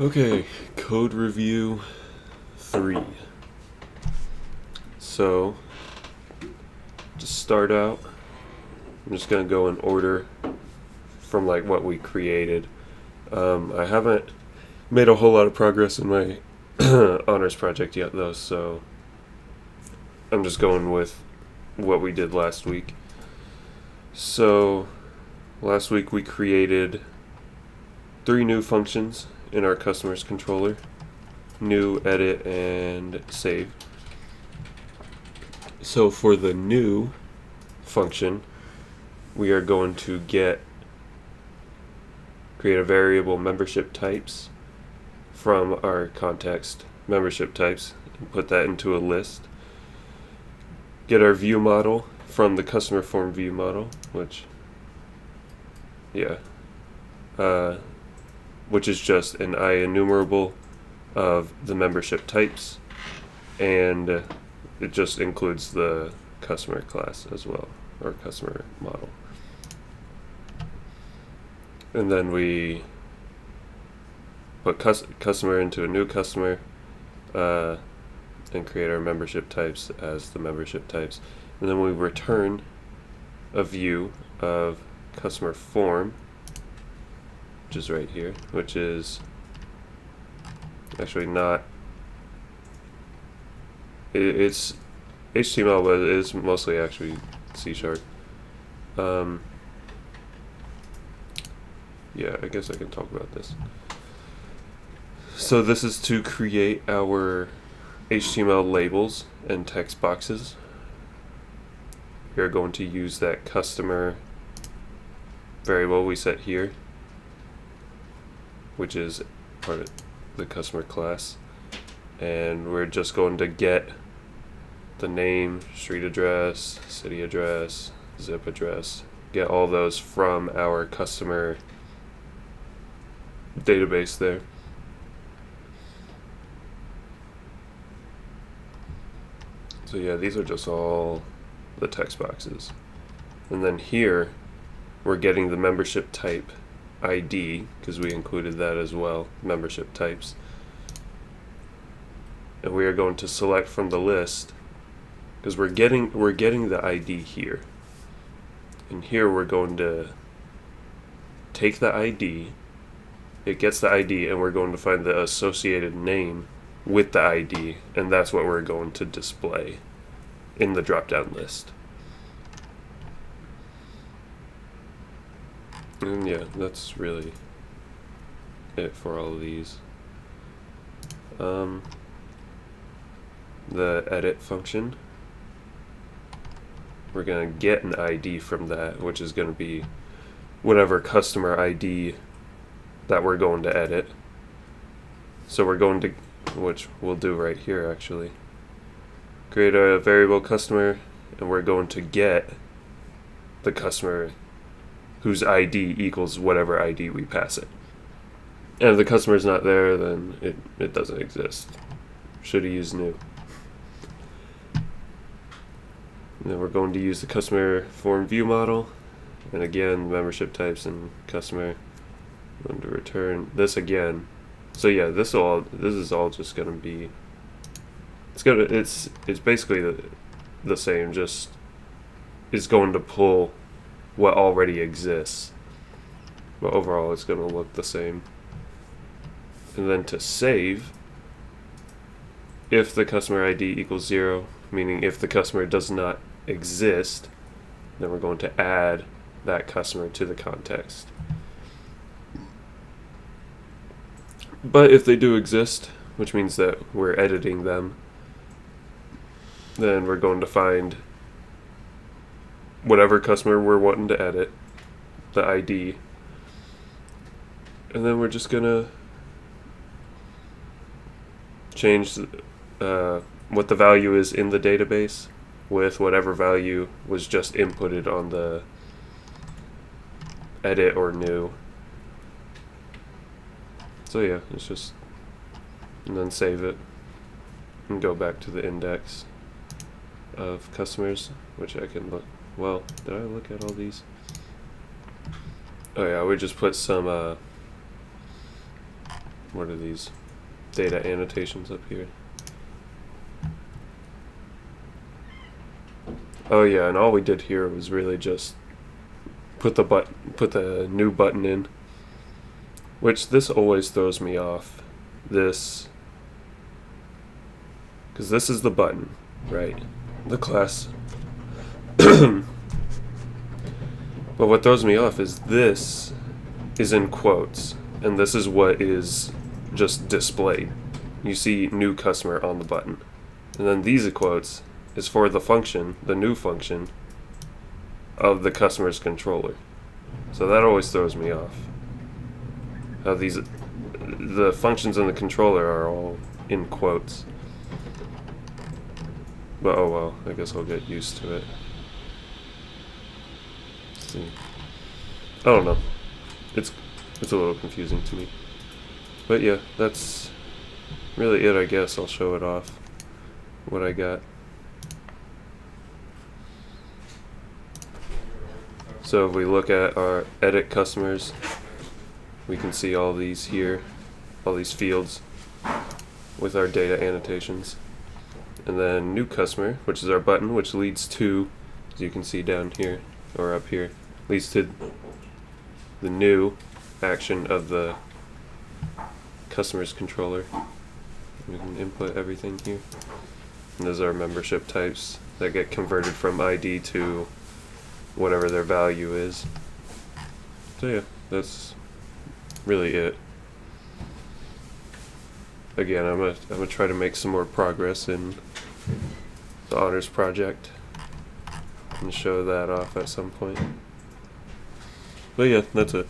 Okay, code review 3. So, to start out, I'm just going to go in order from like what we created. I haven't made a whole lot of progress in my honors project yet though, so I'm just going with what we did last week. So, last week we created 3 new functions in our customer's controller: new, edit, and save. So for the new function, we are going to create a variable membership types from our context membership types and put that into a list. Get our view model from the customer form view model, which is just an IEnumerable of the membership types, and it just includes the customer class as well, or customer model. And then we put customer into a new customer and create our membership types as the membership types. And then we return a view of customer form, which is right here, which is actually not, it's HTML, but it is mostly actually C#. Yeah, I guess I can talk about this. So this is to create our HTML labels and text boxes. We are going to use that customer variable we set here, which is part of the customer class, and we're just going to get the name, street address, city address, zip address, get all those from our customer database there. So yeah, these are just all the text boxes. And then here, we're getting the membership type ID, because we included that as well, membership types. And we are going to select from the list, because we're getting the ID here. And here we're going to take the ID, it gets the ID, and we're going to find the associated name with the ID, and that's what we're going to display in the drop-down list. And yeah, that's really it for all of these. The edit function, we're going to get an ID from that, which is going to be whatever customer ID that we're going to edit. So we're going to, which we'll do right here actually, create a variable customer, and we're going to get the customer whose ID equals whatever ID we pass it. And if the customer is not there, then it doesn't exist. Should use new. And then we're going to use the customer form view model, and again membership types and customer. I'm going to return this again. So yeah, this is all just going to be, it's basically the same, just it's going to pull what already exists, but overall it's going to look the same. And then to save, if the customer ID equals 0, meaning if the customer does not exist, then we're going to add that customer to the context. But if they do exist, which means that we're editing them, then we're going to find whatever customer we're wanting to edit, the ID, and then we're just gonna change what the value is in the database with whatever value was just inputted on the edit or new. So yeah, it's just, and then save it and go back to the index of customers, which I can look. Well, did I look at all these? Oh yeah, we just put some what are these data annotations up here? Oh yeah, and all we did here was really just put the new button in, which this always throws me off. This, because this is the button, right? The class. But what throws me off is this is in quotes, and this is what is just displayed. You see new customer on the button, and then these quotes is for the function, the new function of the customer's controller. So that always throws me off. How the functions in the controller are all in quotes. But oh well, I guess I'll get used to it. Let's see. I don't know. It's a little confusing to me. But yeah, that's really it, I guess. I'll show it off, what I got. So if we look at our edit customers, we can see all these here, all these fields with our data annotations. And then new customer, which is our button, which leads to, as you can see down here, or up here, leads to the new action of the customer's controller. We can input everything here. And those are membership types that get converted from ID to whatever their value is. So yeah, that's really it. Again, I'm gonna try to make some more progress in the honors project and show that off at some point. But yeah, that's it.